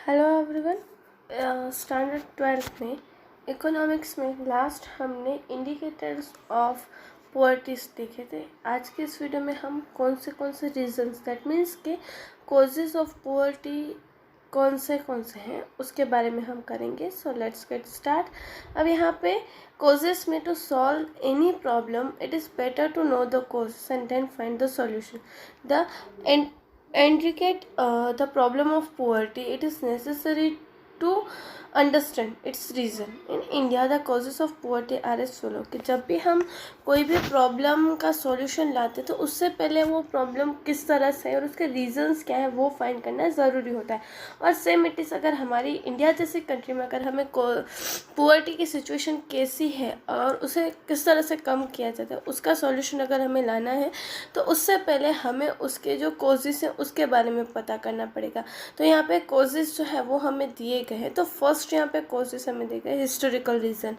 Hello everyone. Standard 12th में economics में last हमने इंडिकेटर्स ऑफ पुअर्टीज देखे थे। आज के इस वीडियो में हम कौन से रीजंस दैट मीन्स के कॉजेज ऑफ पुअर्टी कौन से हैं उसके बारे में हम करेंगे। So let's get start. अब यहाँ पे कॉजेज में to solve any problem it is better to know the causes and then find the solution. The indicate the problem of poverty, it is necessary to understand its reason. In India the causes of poverty are as follow कि जब भी हम कोई भी problem का solution लाते तो उससे पहले वो प्रॉब्लम किस तरह से है और उसके रीजंस क्या है वो फाइंड करना ज़रूरी होता है। और सेम इट इज़ अगर हमारी इंडिया जैसी कंट्री में अगर हमें पुअर्टी की सिचुएशन कैसी है और उसे किस तरह से कम किया जाता है उसका सॉल्यूशन अगर हमें लाना है तो उससे पहले हमें उसके जो कॉजेस हैं उसके बारे में पता करना पड़ेगा। तो यहाँ पे कॉजेस जो है वो हमें दिए गए हैं। तो फर्स्ट यहाँ पे कॉजेस हमें दिए गए historical reason.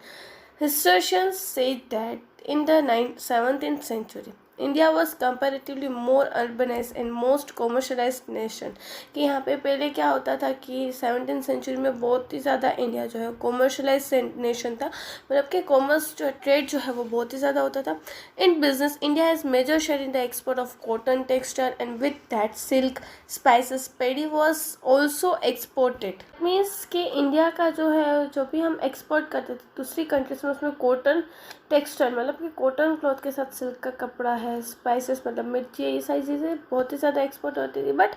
Historians say that in the 17th century India was comparatively more urbanise and most commercialise nation. कि यहाँ पे पहले क्या होता था कि 17th सेंचुरी में बहुत ही ज़्यादा इंडिया जो है कॉमर्शलाइज नेशन था, मतलब कि कॉमर्स जो ट्रेड जो है वो बहुत ही ज़्यादा होता था। In business India has major share in the export of cotton, textile and with that silk, spices, paddy was also exported. Means कि इंडिया का जो है जो भी हम एक्सपोर्ट करते थे दूसरी कंट्रीज में उसमें कॉटन, टेक्सटाइल मतलब कि कॉटन क्लॉथ के साथ सिल्क का कपड़ा है, स्पाइसेस मतलब मिर्ची, ये सारी चीज़ें बहुत ही ज़्यादा एक्सपोर्ट होती थी। But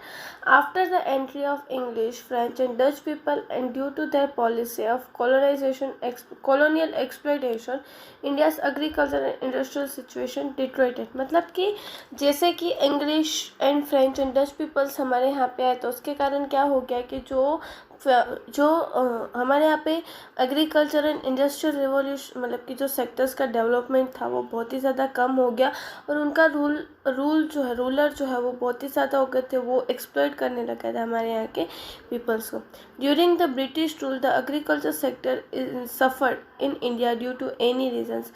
after the entry of English, French and Dutch people and due to their policy of colonisation, colonial exploitation, India's agriculture and industrial situation deteriorated. मतलब कि जैसे कि English and French and Dutch peoples हमारे यहाँ पे आए तो उसके कारण क्या हो गया कि हमारे यहाँ पे एग्रीकल्चर एंड इंडस्ट्रियल रिवॉल्यूशन मतलब कि जो सेक्टर्स का डेवलपमेंट था वो बहुत ही ज़्यादा कम हो गया और उनका रूलर जो है वो बहुत ही ज़्यादा हो गए थे, वो एक्सप्लॉइट करने लगा था हमारे यहाँ के पीपल्स को। During the British rule the agriculture sector suffered in India due to any reasons.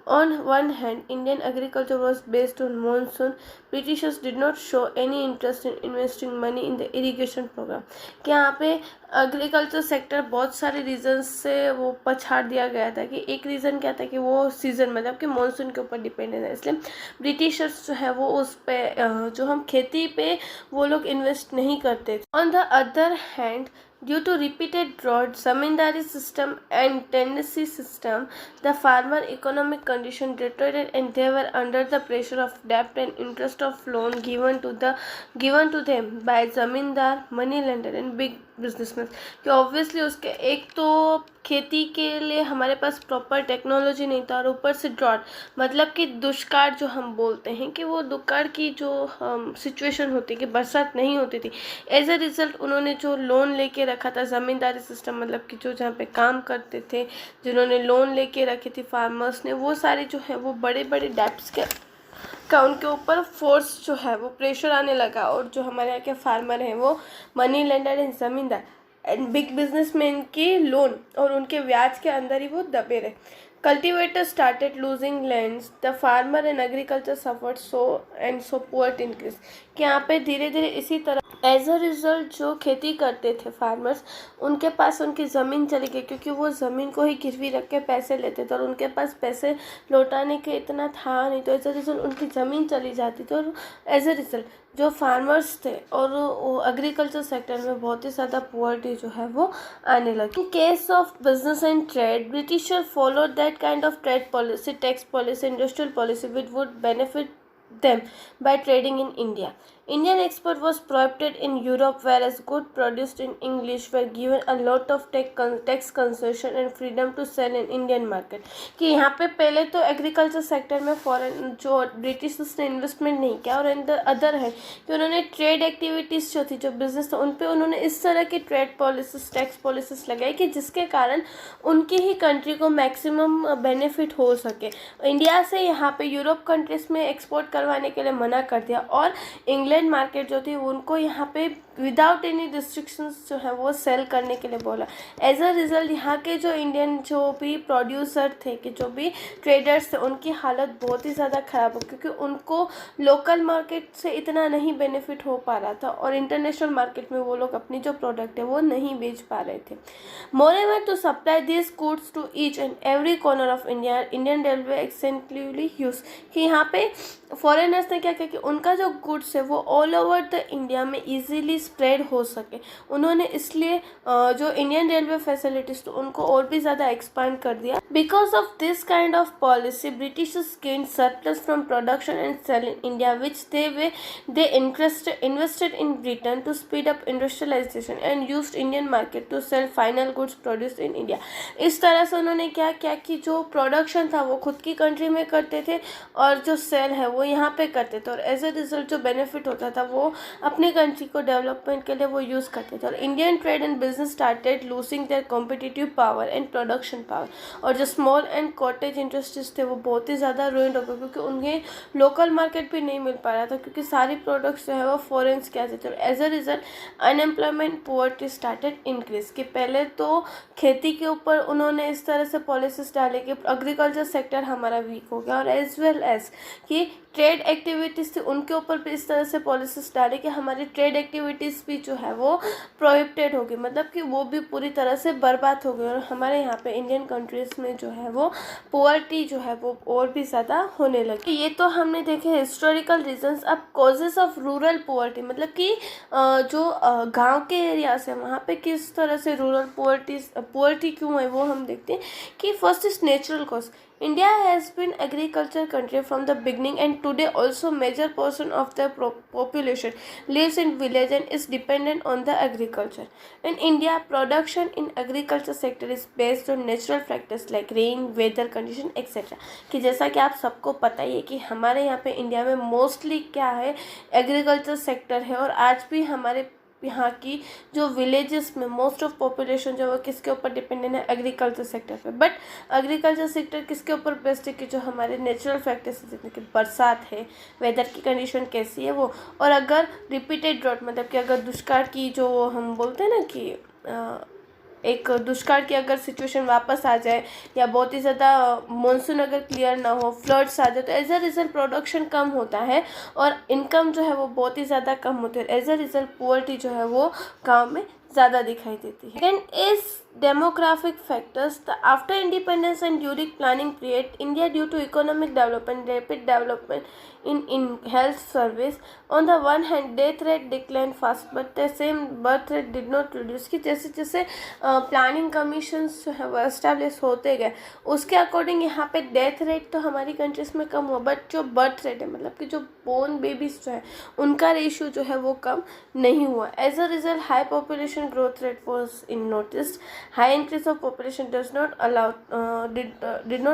On one hand Indian agriculture was based on monsoon, Britishers did not show any interest in investing money in the irrigation program. कि यहाँ पे agriculture sector बहुत सारे regions से वो पछाड़ दिया गया था। कि एक रीज़न क्या था कि वो सीज़न मतलब कि मानसून के ऊपर डिपेंडेंट है, इसलिए ब्रिटिशर्स जो है वो उस पे जो हम खेती पे वो लोग इन्वेस्ट नहीं करते थे। On the other hand due to repeated drought, zamindari system and tenancy system, the farmer economic condition deteriorated and they were under the pressure of debt and interest of loan given to them by zamindar, money lender and big businessman. कि obviously उसके एक तो खेती के लिए हमारे पास proper technology नहीं था और ऊपर से ड्रॉट मतलब कि दुष्काल जो हम बोलते हैं कि वो दुष्काल की जो सिचुएशन होती है कि बरसात नहीं होती थी। एज अ रिज़ल्ट उन्होंने जो लोन लेके रखा था ज़मींदारी सिस्टम मतलब कि जो जहाँ पे काम करते थे जिन्होंने लोन लेके रखी थी फार्मर्स ने, वो सारे जो है वो बड़े बड़े डेब्ट्स का उनके ऊपर फोर्स जो है वो प्रेशर आने लगा और जो हमारे यहाँ के फार्मर हैं वो मनी लेंडर एंड ज़मींदार एंड बिग बिजनेसमैन के लोन और उनके ब्याज के अंदर ही वो दबे रहे। Cultivator started losing lands, the farmer and agriculture suffered so poverty increase. कि यहाँ पे धीरे धीरे इसी तरह एज अ रिज़ल्ट जो खेती करते थे फार्मर्स उनके पास उनकी ज़मीन चली गई क्योंकि वो ज़मीन को ही गिरवी रख के पैसे लेते थे और उनके पास पैसे लौटाने के इतना था नहीं, तो एज अ रिज़ल्ट उनकी ज़मीन चली जाती थी और एज अ रिज़ल्ट जो फार्मर्स थे और एग्रीकल्चर सेक्टर में बहुत ही ज़्यादा पुअर्टी जो है वो आने लगी। In case of business and trade britisher followed that kind of trade policy, tax policy, industrial policy which would benefit them by trading in India. Indian export was prohibited in Europe whereas goods produced in English were given a lot of tax concession and freedom to sell in Indian market. कि यहाँ पे पहले तो agriculture sector में foreign जो Britishers ने investment नहीं किया और इन द अदर है कि उन्होंने ट्रेड एक्टिविटीज़ जो थी जो बिजनेस था उन पे उन्होंने इस तरह की ट्रेड पॉलिसीज, टैक्स पॉलिसीज लगाई कि जिसके कारण उनकी ही कंट्री को मैक्सिमम बेनिफिट हो सके। इंडिया से यहाँ पे यूरोप कंट्रीज़ में एक्सपोर्ट करवाने के लिए मना कर दिया और इंग्लैंड मार्केट जो थी उनको यहाँ पे विदाउट एनी रिस्ट्रिक्शंस जो है वो सेल करने के लिए बोला। एज अ रिज़ल्ट यहाँ के जो इंडियन जो भी प्रोड्यूसर थे, कि जो भी ट्रेडर्स थे, उनकी हालत बहुत ही ज़्यादा ख़राब हो, क्योंकि उनको लोकल मार्केट से इतना नहीं बेनिफिट हो पा रहा था और इंटरनेशनल मार्केट में वो लोग अपनी जो प्रोडक्ट है वो नहीं बेच पा रहे थे। Moreover to supply this goods to each and every corner of India, Indian railway extensively use, कि यहाँ पे फॉरेनर्स ने क्या किया कि उनका जो गुड्स है वो ऑल ओवर द इंडिया में इजीली स्प्रेड हो सके। उन्होंने इसलिए जो इंडियन रेलवे फैसिलिटीज तो उनको और भी ज़्यादा एक्सपांड कर दिया। Because of this kind of policy Britishers gained surplus from production and sale in India which they invested in Britain to speed up industrialization and used Indian market to sell final goods produced in India। इस तरह से उन्होंने क्या किया कि जो production था वो खुद की कंट्री में करते थे और जो सेल है वो यहाँ पे करते थे, और एज अ रिजल्ट जो बेनिफिट होता था वो अपनी कंट्री को डेवलपमेंट के लिए वो यूज़ करते थे। और Indian trade and business started losing their competitive power and production power, और जो स्मॉल एंड कॉटेज इंडस्ट्रीज थे वो बहुत ही ज़्यादा रुइंड हो गए, क्योंकि उन्हें लोकल मार्केट भी नहीं मिल पा रहा था, क्योंकि सारी प्रोडक्ट्स जो है वो फॉरेन्स के आते थे। और as a result unemployment poverty started increase, कि पहले तो खेती के ऊपर उन्होंने इस तरह से पॉलिसीज डाले कि एग्रीकल्चर सेक्टर हमारा वीक हो गया, और एज वेल एज कि ट्रेड एक्टिविटीज़ थी उनके ऊपर भी इस तरह से पॉलिसीज डाले कि हमारी ट्रेड एक्टिविटीज़ भी जो है वो प्रोहिबिटेड होगी, मतलब कि वो भी पूरी तरह से बर्बाद हो गई। और हमारे यहाँ पे इंडियन कंट्रीज़ में जो है वो पुअर्टी जो है वो और भी ज़्यादा होने लगी। ये तो हमने देखे हिस्टोरिकल रीजंस। अब कॉजेज़ ऑफ रूरल पुअर्टी, मतलब कि जो गांव के एरियाज है वहाँ पे किस तरह से रूरल पुअर्टी क्यों है वो हम देखते हैं। कि first is natural cause. India has been agriculture country from the beginning, and today also major portion of the population lives in village and is dependent on the agriculture. In India, production in agriculture sector is based on natural factors like rain, weather condition, etc. कि जैसा कि आप सबको पता ही है कि हमारे यहाँ पे इंडिया में मोस्टली क्या है, एग्रीकल्चर सेक्टर है। और आज भी हमारे यहाँ की जो विलेजेस में मोस्ट ऑफ पॉपुलेशन जो है किसके ऊपर डिपेंडेंट है, एग्रीकल्चर सेक्टर पे। बट एग्रीकल्चर सेक्टर किसके ऊपर बेस्ड है, कि जो हमारे नेचुरल फैक्टर्स जैसे कि बरसात है, वेदर की कंडीशन कैसी है वो, और अगर रिपीटेड ड्रॉट, मतलब कि अगर दुष्काल की जो हम बोलते हैं ना कि एक दुष्काल की अगर सिचुएशन वापस आ जाए, या बहुत ही ज़्यादा मानसून अगर क्लियर ना हो, फ्लड्स आ जाए, तो एज अ रिजल्ट प्रोडक्शन कम होता है और इनकम जो है वो बहुत ही ज़्यादा कम होती है। एज अ रिजल्ट पुअर्टी जो है वो गांव में ज़्यादा दिखाई देती है। And is demographic factors, the after independence and during planning period, India due to economic development, rapid development in health service, on the one hand death rate declined fast but the same birth rate did not reduce। कि जैसे जैसे planning commissions जो है वो establish होते गए उसके according यहाँ पे डेथ रेट तो हमारी कंट्रीज में कम हुआ, बट जो बर्थ रेट है, मतलब कि जो बोर्न बेबीज जो है उनका रेशियो जो है वो कम नहीं हुआ। As a result high population growth rate was in noticed. High increase of population did not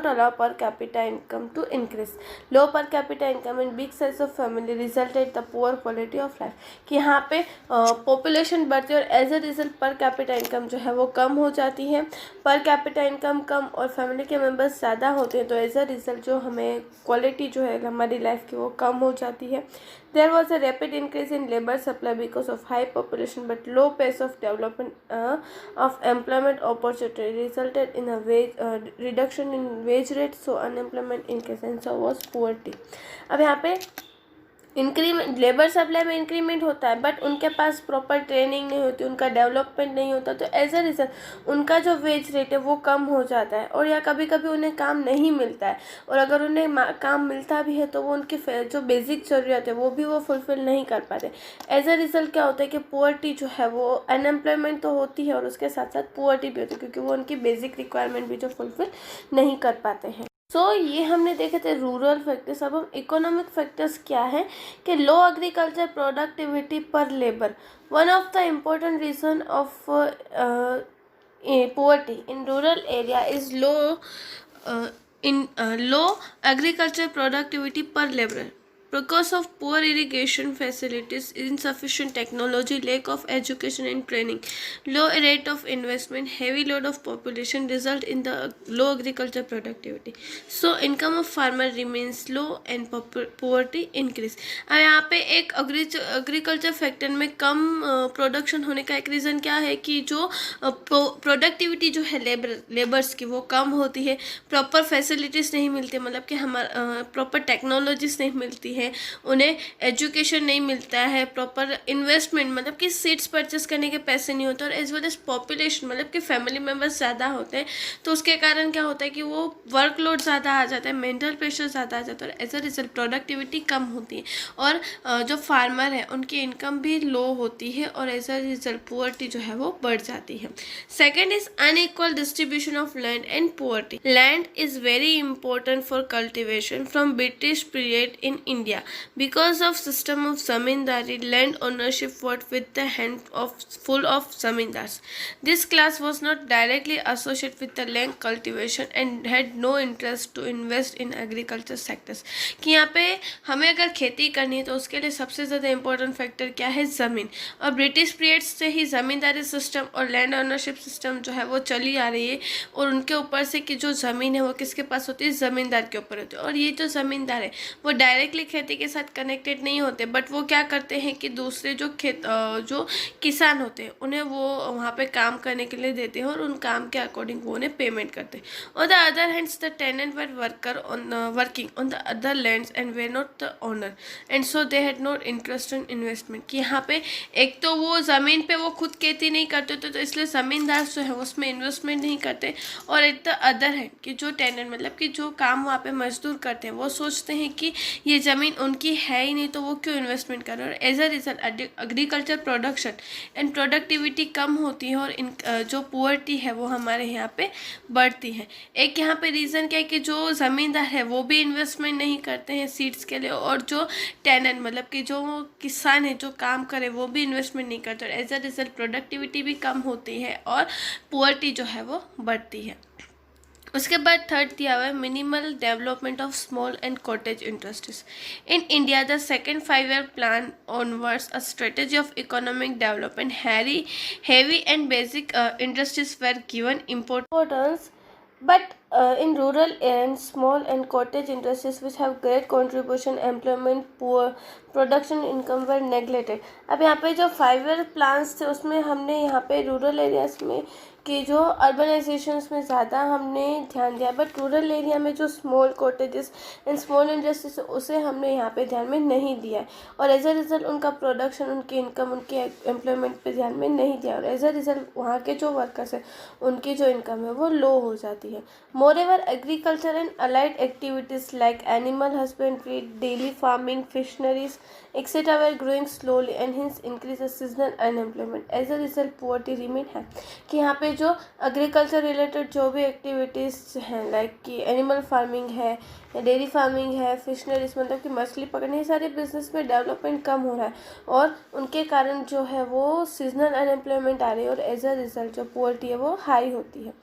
allow per capita income to increase. Low per capita income and big size of family resulted the poor quality of life। कि यहाँ पे population बढ़ती है और as a result per capita income जो है वो कम हो जाती है। पर कैपिटा इनकम कम और फैमिली के मेंबर्स ज़्यादा होते हैं, तो एज अ रिजल्ट जो हमें क्वालिटी जो है हमारी लाइफ की वो कम हो जाती है। There was a rapid increase in labor supply because of high population, but low pace of development of employment opportunity resulted in a reduction in wage rate, so unemployment increased and so was poverty। अब यहाँ पे increment, labour supply में increment होता है but उनके पास proper training नहीं होती, उनका डेवलपमेंट नहीं होता, तो एज अ रिजल्ट उनका जो वेज रेट है वो कम हो जाता है और या कभी कभी उन्हें काम नहीं मिलता है, और अगर उन्हें काम मिलता भी है तो वो उनकी जो बेसिक ज़रूरत है वो भी वो फुलफ़िल नहीं कर पाते। एज अ रिजल्ट क्या होता है कि पुअर्टी जो है वो अनएम्प्लॉयमेंट तो होती है और उसके साथ साथ पुअर्टी भी होती है, क्योंकि वो उनकी बेसिक रिक्वायरमेंट भी जो फुलफ़िल नहीं कर पाते हैं। ये हमने देखे थे रूरल फैक्टर्स। अब हम इकोनॉमिक फैक्टर्स क्या है कि low agriculture productivity per labour, one of the important reason of poverty in rural area is low agriculture productivity per labor। Because of poor irrigation facilities, insufficient technology, lack of education and training, low rate of investment, heavy load of population result in the low agriculture productivity. So income of farmer remains low and poverty increase. अब यहाँ पे एक agriculture sector में कम production होने का एक reason क्या है कि जो प्रोडक्टिविटी जो है लेबर्स की वो कम होती है, प्रॉपर फैसिलिटीज़ नहीं मिलती, मतलब कि हमारा प्रॉपर टेक्नोलॉजीज नहीं मिलती है, उन्हें एजुकेशन नहीं मिलता है, प्रॉपर इन्वेस्टमेंट मतलब कि सीड्स परचेस करने के पैसे नहीं होते, और एज वेल एज पॉपुलेशन मतलब कि फैमिली मेम्बर्स ज़्यादा होते हैं, तो उसके कारण क्या होता है कि वो वर्कलोड ज़्यादा आ जाता है, मेंटल प्रेशर ज़्यादा आ जाता है, और एज अ रिजल्ट प्रोडक्टिविटी कम होती है, और जो फार्मर है उनकी इनकम भी लो होती है, और एज अ रिजल्ट पुअर्टी जो है वो बढ़ जाती है. Second is unequal distribution of land and poverty. Land is very important for cultivation from British period in India. Because of system of zamindari, land ownership was with the hand of full of zamindars. This class was not directly associated with the land cultivation and had no interest to invest in agriculture sectors. कि यहाँ पे हमें अगर खेती करनी है तो उसके लिए सबसे ज़्यादा इम्पोर्टेंट फैक्टर क्या है, ज़मीन. और ब्रिटिश पीरियड से ही ज़मींदारी सिस्टम और लैंड ओनरशिप सिस्टम जो है वो चली आ रही है, और उनके ऊपर से कि जो ज़मीन है वो किसके पास होती है, ज़मींदार के ऊपर होती है. और ये जो ज़मींदार है वो डायरेक्टली खेती के साथ कनेक्टेड नहीं होते, बट वो क्या करते हैं कि दूसरे जो जो किसान होते हैं उन्हें वो वहाँ पे काम करने के लिए देते हैं, और उन काम के अकॉर्डिंग वो उन्हें पेमेंट करते हैं. On the other hands the tenant were working on the other lands and वे not the owner, and so they had not interest in investment. कि यहाँ पे एक तो वो ज़मीन पे वो खुद खेती नहीं करते थे, तो इसलिए ज़मींदार जो है उसमें इन्वेस्टमेंट नहीं करते, और एक द अदर है कि जो टेनेंट मतलब कि जो काम वहाँ पे मजदूर करते हैं वो सोचते हैं कि ये ज़मीन उनकी है ही नहीं, तो वो क्यों इन्वेस्टमेंट कर रहे हैं. और as a result agriculture production and productivity कम होती है, और जो पुअर्टी है वो हमारे यहाँ पे बढ़ती है. एक यहाँ पे रीज़न क्या है कि जो ज़मींदार है वो भी इन्वेस्टमेंट नहीं करते हैं सीड्स के लिए, और जो टेनेंट मतलब कि जो किसान है जो काम करे वो भी इन्वेस्टमेंट नहीं करते, और एज अ रिजल्ट प्रोडक्टिविटी भी कम होती है और पुअर्टी जो है वो बढ़ती है. उसके बाद थर्ड दिया हुआ है minimal development of small and cottage industries. In India the second 5-year plan onwards a strategy of economic development heavy and basic industries were given importance, but in rural and small and cottage industries which have great contribution employment poor production income were neglected. अब यहाँ पे जो 5-year plans थे उसमें हमने यहाँ पे rural areas में कि जो अर्बनाइजेशंस में ज़्यादा हमने ध्यान दिया, बट रूरल एरिया में जो small cottages and small industries उसे हमने यहाँ पे ध्यान में नहीं दिया है, और एज अ रिज़ल्ट उनका प्रोडक्शन, उनकी इनकम, उनकी एम्प्लॉयमेंट पे ध्यान में नहीं दिया, और एज अ रिज़ल्ट वहाँ के जो वर्कर्स हैं उनकी जो इनकम है वो लो हो जाती है. Moreover agriculture and allied activities like animal husbandry, dairy farming, fisheries etc. were growing slowly and hence increases seasonal unemployment. As a result poverty remain है. कि यहाँ पे जो एग्रीकल्चर रिलेटेड जो भी एक्टिविटीज़ हैं लाइक कि एनिमल फार्मिंग है, डेयरी फार्मिंग है, फिशनरीज मतलब कि मछली पकड़ने, ये सारे बिजनेस में डेवलपमेंट कम हो रहा है, और उनके कारण जो है वो सीजनल अनएम्प्लॉयमेंट आ रही है, और एज अ रिजल्ट जो पुअर्टी है वो हाई होती है.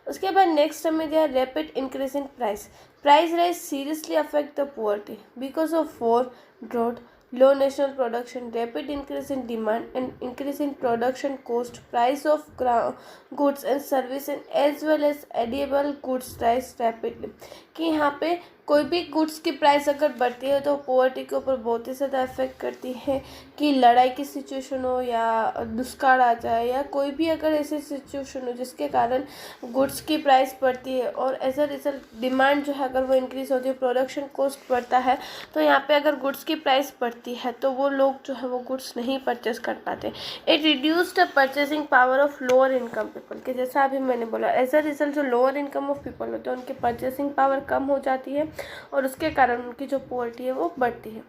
उसके बाद नेक्स्ट हमें दिया rapid increase in price. Price rise seriously affect the poverty because of war, drought, low national production, rapid increase in demand and increase in production cost, price of goods and service and as well as edible goods rise rapidly. कि यहाँ पे कोई भी goods की price अगर बढ़ती है तो पोवर्टी के ऊपर बहुत ही ज़्यादा इफेक्ट करती है. कि लड़ाई की सिचुएशन हो या दुष्काल आ जाए या कोई भी अगर ऐसी सिचुएशन हो जिसके कारण गुड्स की प्राइस बढ़ती है, और एज अ रिजल्ट डिमांड जो है अगर वो इंक्रीज़ होती है, प्रोडक्शन कॉस्ट बढ़ता है, तो यहाँ पे अगर गुड्स की प्राइस बढ़ती है तो वो लोग जो है वो गुड्स नहीं परचेस कर पाते. It reduce the purchasing power of lower income people. कि जैसा अभी मैंने बोला एज अ रिजल्ट जो लोअर इनकम ऑफ पीपल होते हैं उनकी परचेसिंग पावर कम हो जाती है, और उसके कारण उनकी जो पॉवर्टी है वो बढ़ती है.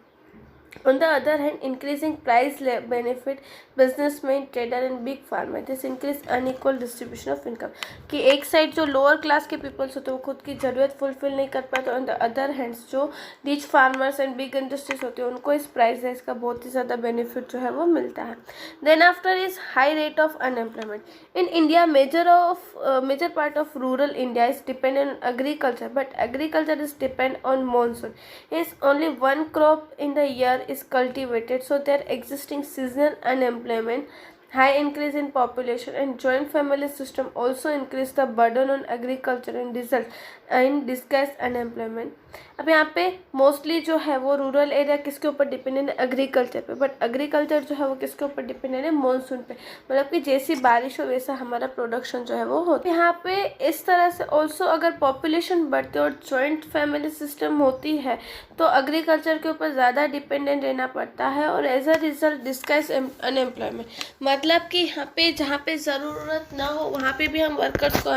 On the other hand, increasing price benefit businessmen, trader and big farmer. This increase unequal distribution of income. कि एक साइड जो लोअर क्लास के पीपल्स होते हैं वो खुद की ज़रूरत फुलफिल नहीं कर पाते, ऑन द अदर हैंड्स जो rich farmers and big industries होते हैं उनको इस प्राइस राइज का बहुत ही ज़्यादा बेनिफिट जो है वो मिलता है. Then after is high rate of unemployment. In India major part of rural India is dependent on agriculture, but agriculture is depend on monsoon. Hence only one crop in the year is cultivated, so there existing seasonal unemployment, high increase in population and joint family system also increase the burden on agriculture and result in disguised unemployment. अब यहाँ पे mostly जो है वो rural area किसके ऊपर dependent है, agriculture पे, बट एग्रीकल्चर जो है वो किसके ऊपर डिपेंडेंट है, मानसून पे. मतलब कि जैसी बारिश हो वैसा हमारा प्रोडक्शन जो है वो होता है. यहाँ पे इस तरह से ऑल्सो अगर पॉपुलेशन बढ़ती है और जॉइंट फैमिली सिस्टम होती है तो एग्रीकल्चर के ऊपर ज़्यादा डिपेंडेंट रहना पड़ता है और as a result disguised unemployment. मतलब कि यहाँ पे जहाँ पे ज़रूरत ना हो वहाँ पे भी हम वर्कर्स को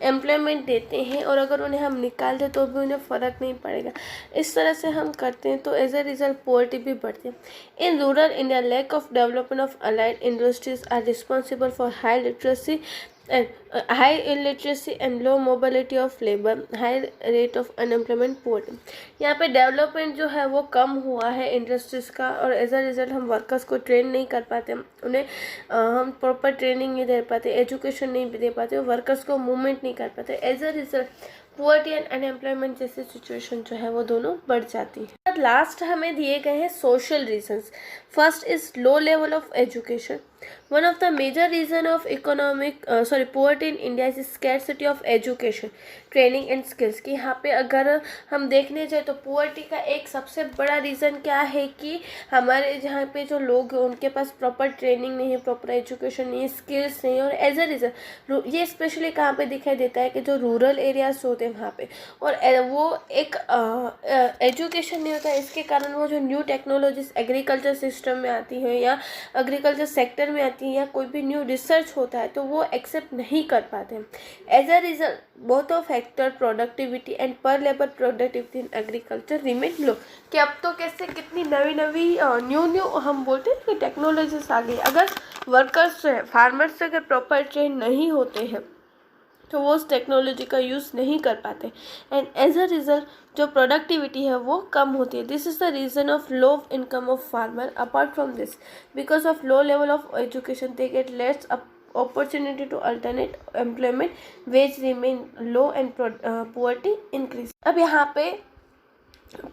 एम्प्लॉयमेंट देते हैं और अगर उन्हें हम निकाल दें तो भी उन्हें फ़र्क नहीं पड़ेगा. इस तरह से हम करते हैं तो एज अ रिजल्ट पोवर्टी भी बढ़ती है. In rural India lack of development of allied industries are responsible for high literacy and high illiteracy and low mobility of labor, high rate of unemployment, poverty. यहाँ पे development जो है वो कम हुआ है इंडस्ट्रीज़ का और एज अ रिज़ल्ट हम वर्कर्स को ट्रेन नहीं कर पाते, उन्हें हम प्रॉपर ट्रेनिंग नहीं दे पाते, एजुकेशन नहीं दे पाते, वर्कर्स को मूवमेंट नहीं कर पाते. As a result poverty and unemployment जैसी सिचुएशन जो है वो दोनों बढ़ जाती है. लास्ट हमें दिए गए हैं social reasons. First is low level of education. One of the major reason of poverty in India is scarcity of education, training and skills. कि यहाँ पे अगर हम देखने जाए तो पुअर्टी का एक सबसे बड़ा रीज़न क्या है कि हमारे जहाँ पे जो लोग हैं उनके पास प्रॉपर ट्रेनिंग नहीं है, प्रॉपर एजुकेशन नहीं है, स्किल्स नहीं है और एज अ रीज़न ये स्पेशली कहाँ पे दिखाई देता है कि जो रूरल एरियाज होते हैं वहाँ पे और वो एक एजुकेशन नहीं होता है. इसके कारण वो जो न्यू टेक्नोलॉजीज एग्रीकल्चर सिस्टम में आती है या एग्रीकल्चर सेक्टर में आती है या कोई भी न्यू रिसर्च होता है तो वो एक्सेप्ट नहीं कर पाते हैं. As a result both of factor productivity and per labour productivity in agriculture remain low. कि अब तो कैसे कितनी नवी न्यू हम बोलते हैं कि टेक्नोलॉजीज आ गई. अगर वर्कर्स जो है फार्मर्स से अगर प्रॉपर ट्रेन नहीं होते हैं तो वो उस टेक्नोलॉजी का यूज़ नहीं कर पाते एंड एज अ रिज़ल्ट जो प्रोडक्टिविटी है वो कम होती है. This is the reason of low income of farmer. Apart from this because of low level of education they get less opportunity to alternate employment, wage remain low and poverty increase. अब यहाँ पे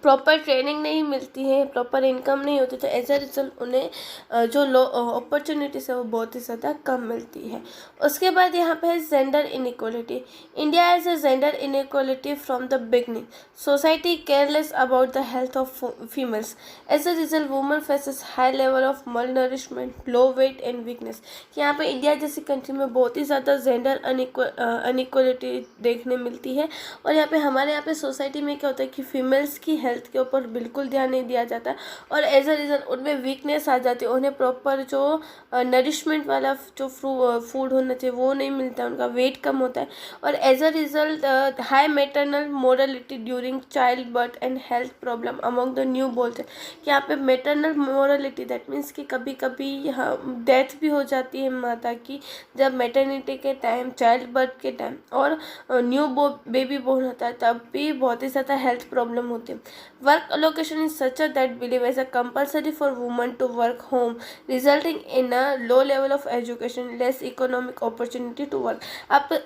proper training नहीं मिलती है, proper income नहीं होती तो as a result उन्हें जो लो अपॉर्चुनिटीज़ है वो बहुत ही ज़्यादा कम मिलती है. उसके बाद यहाँ पे है gender inequality. India has a gender inequality from the beginning. Society careless about the health of females. As a result woman faces high level of malnourishment, low weight and weakness. यहाँ पे India जैसी country में बहुत ही ज़्यादा gender inequality देखने मिलती है और यहाँ पे हमारे यहाँ पे सोसाइटी में क्या होता है कि फीमेल्स की हेल्थ के ऊपर बिल्कुल ध्यान नहीं दिया जाता और एज अ रिज़ल्ट उनमें वीकनेस आ जाती है. उन्हें प्रॉपर जो नरिशमेंट वाला जो फूड होना चाहिए वो नहीं मिलता है, उनका वेट कम होता है और as a result high maternal mortality during child birth and health problem among the new बोलते हैं कि यहाँ पे मेटरनल मोरलिटी दैट मीन्स कि कभी कभी डेथ भी हो जाती है माता की जब मेटर्निटी के टाइम, चाइल्ड बर्थ के टाइम और न्यू बेबी बोर्न होता है तब भी बहुत ही ज़्यादा हेल्थ प्रॉब्लम होती है. Work allocation is such that believe as a compulsory for women to work home, resulting in a low level of education, less economic opportunity to work. अब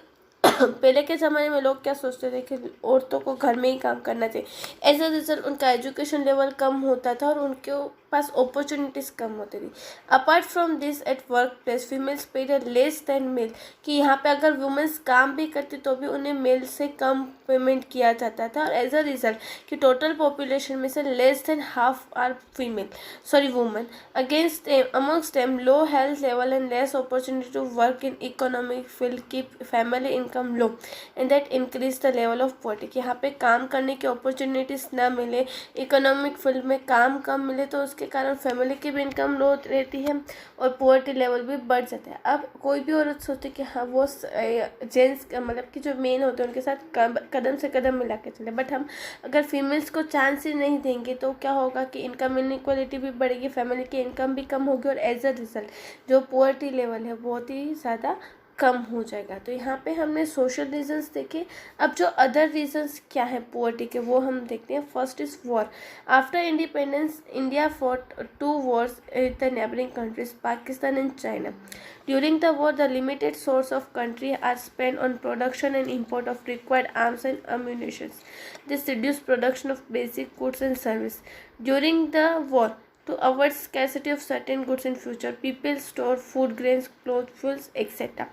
पहले के ज़माने में लोग क्या सोचते थे कि औरतों को घर में ही काम करना चाहिए. एज अ रिजल्ट उनका एजुकेशन लेवल कम होता था और उनके पास अपॉर्चुनिटीज़ कम होती थी. Apart from this at work place females paid less than male. कि यहाँ पे अगर वुमेंस काम भी करती तो भी उन्हें मेल से कम पेमेंट किया जाता था और एज अ रिजल्ट कि टोटल पॉपुलेशन में से less than half are women. Against amongst them low health level and less opportunity to work in economic field keep family income low and that increase the level of poverty. कि यहाँ पे काम करने की opportunities ना मिले, economic field में काम कम मिले तो उसके कारण फैमिली की भी इनकम लो रहती है और पुअर्टी लेवल भी बढ़ जाता है। अब कोई भी औरत सोचती है कि हाँ वो जेंट्स मतलब कि जो मेन होते हैं उनके साथ कदम से कदम मिला के चले, बट हम अगर फीमेल्स को चांस ही नहीं देंगे तो क्या होगा कि इनकम इनइक्वालिटी भी बढ़ेगी, फैमिली की इनकम भी कम होगी और एज अ रिजल्ट जो पुअर्टी लेवल है बहुत ही ज़्यादा कम हो जाएगा। तो यहाँ पे हमने सोशल रीजंस देखे। अब जो अदर रीजंस क्या है पुअर्टी के वो हम देखते हैं। First is war. After independence India fought 2 wars with the neighboring countries Pakistan and China. During the war, the limited source of country are spent on production and import of required arms and ammunition. This reduced production of basic goods and service. During the war, to avoid scarcity of certain goods in future, people store food, grains, clothes, fuels, etc.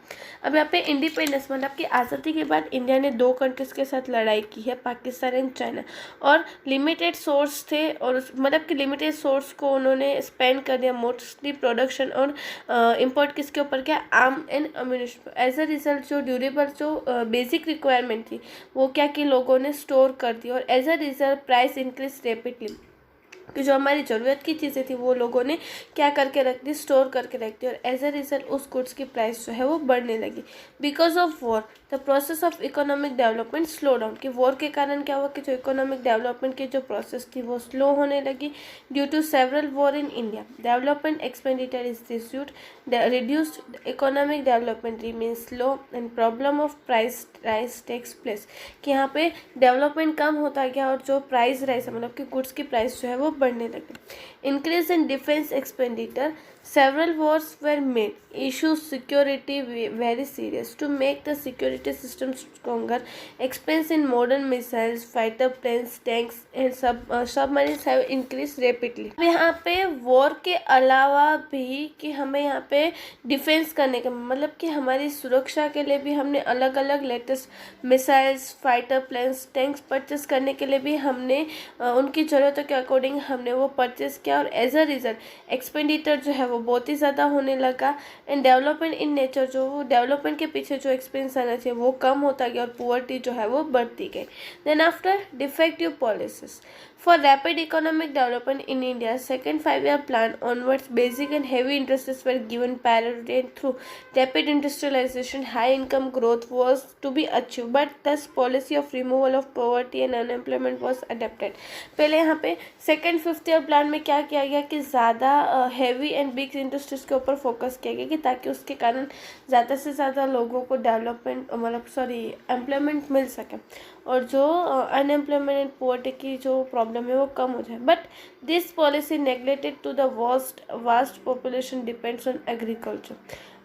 अब यहाँ पे independence मतलब कि आज़ादी के बाद India ने 2 countries के साथ लड़ाई की है, पाकिस्तान एंड चाइना, और लिमिटेड सोर्स थे और मतलब कि लिमिटेड सोर्स को उन्होंने स्पेंड कर दिया मोस्टली प्रोडक्शन और इंपोर्ट किसके ऊपर किया, arm and ammunition. As a result जो ड्यूरेबल जो बेसिक रिक्वायरमेंट थी वो क्या कि लोगों ने स्टोर कर दी और as a result price increase rapidly, कि जो हमारी ज़रूरत की चीज़ें थी वो लोगों ने क्या करके रख दी, स्टोर करके रख दी और एज अ रिजल्ट उस गुड्स की प्राइस जो है वो बढ़ने लगी। Because of war the process of economic development slow down, कि वॉर के कारण क्या हुआ कि जो इकोनॉमिक डेवलपमेंट की जो प्रोसेस थी वो स्लो होने लगी। Due to several war in India development expenditure is reduced, economic development remains slow and problem of price rise takes place, कि यहाँ पे डेवलपमेंट कम होता गया और जो प्राइस राइज है मतलब कि गुड्स की प्राइस जो है वो बढ़ने लगे। Increase in defence expenditure, several wars were made, issues security very serious to make the security system stronger. Expense in modern missiles, fighter planes, tanks and submarines have increased rapidly. अब यहाँ पे war के अलावा भी कि हमें यहाँ पे डिफेंस करने का मतलब कि हमारी सुरक्षा के लिए भी हमने अलग अलग latest missiles, fighter planes, tanks purchase करने के लिए भी हमने उनकी ज़रूरतों के अकॉर्डिंग हमने वो परचेस किया और एज अ रिजल्ट एक्सपेंडिचर जो है वो बहुत ही ज़्यादा होने लगा। एंड डेवलपमेंट इन नेचर, जो वो डेवलपमेंट के पीछे जो एक्सपेंस आना चाहिए वो कम होता गया और पुअर्टी जो है वो बढ़ती गई। Then after defective policies for rapid economic development in India second 5-year plan onwards basic and heavy industries were given priority and through rapid industrialisation high income growth was to be achieve, but this policy of removal of poverty and unemployment was adopted. पहले यहाँ पे second 5th-year plan में क्या किया गया कि ज़्यादा heavy and big industries के ऊपर फोकस किया गया कि ताकि उसके कारण ज़्यादा से ज़्यादा लोगों को डेवलपमेंट मतलब एम्प्लॉयमेंट मिल सके और जो अनएम्प्लॉयमेंट एंड पॉवर्टी की जो प्रॉब्लम है वो कम हो जाए। But this policy neglected to the vast population depends on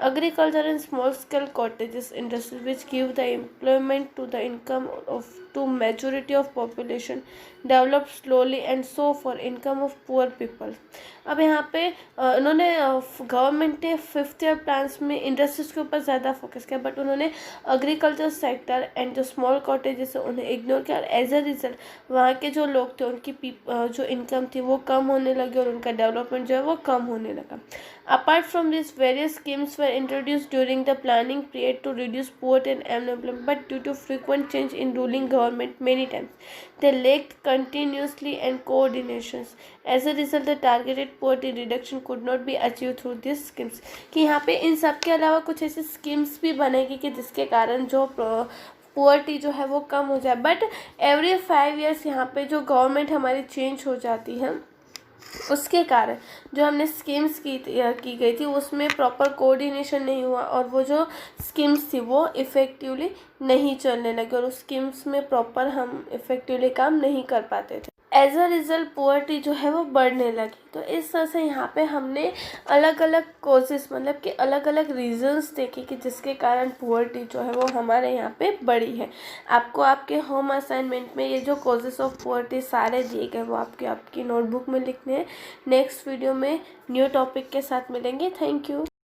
agriculture and small scale cottages industries which give the employment to the income of to majority of population develop slowly and so for income of poor people। अब यहाँ पे उन्होंने government ने 5th-year plans में industries के ऊपर ज़्यादा focus किया, बट उन्होंने एग्रीकल्चर सेक्टर एंड जो स्मॉल कॉटेजेस है उन्हें इग्नोर किया और एज अ रिजल्ट वहाँ के जो लोग थे उनकी जो इनकम थी वो कम होने लगी और उनका डेवलपमेंट जो है वो कम होने लगा। Apart from this various schemes were introduced during the planning period to reduce poverty and unemployment, but due to frequent change in ruling government many times they lacked continuously and coordinations. As a result the targeted poverty reduction could not be achieved through these schemes। कि यहाँ पे इन सब के अलावा कुछ ऐसी schemes भी बनेगी कि जिसके कारण जो पुअर्टी जो है वो कम हो जाए, बट एवरी 5 years यहाँ पे जो गवर्नमेंट हमारी चेंज हो जाती है उसके कारण जो हमने स्कीम्स की गई थी उसमें प्रॉपर कोऑर्डिनेशन नहीं हुआ और वो जो स्कीम्स थी वो इफ़ेक्टिवली नहीं चलने लगी और उस स्कीम्स में प्रॉपर हम इफ़ेक्टिवली काम नहीं कर पाते थे। एज अ रिज़ल्ट पुअर्टी जो है वो बढ़ने लगी। तो इस तरह से यहाँ पे हमने अलग अलग कॉजेस मतलब कि अलग अलग रीजंस देखे कि जिसके कारण पुअर्टी जो है वो हमारे यहाँ पे बढ़ी है। आपको आपके होम असाइनमेंट में ये जो कॉजेस ऑफ पुअर्टी सारे दिए गए वो आपकी नोटबुक में लिखने हैं। नेक्स्ट वीडियो में न्यू टॉपिक के साथ मिलेंगे। Thank you.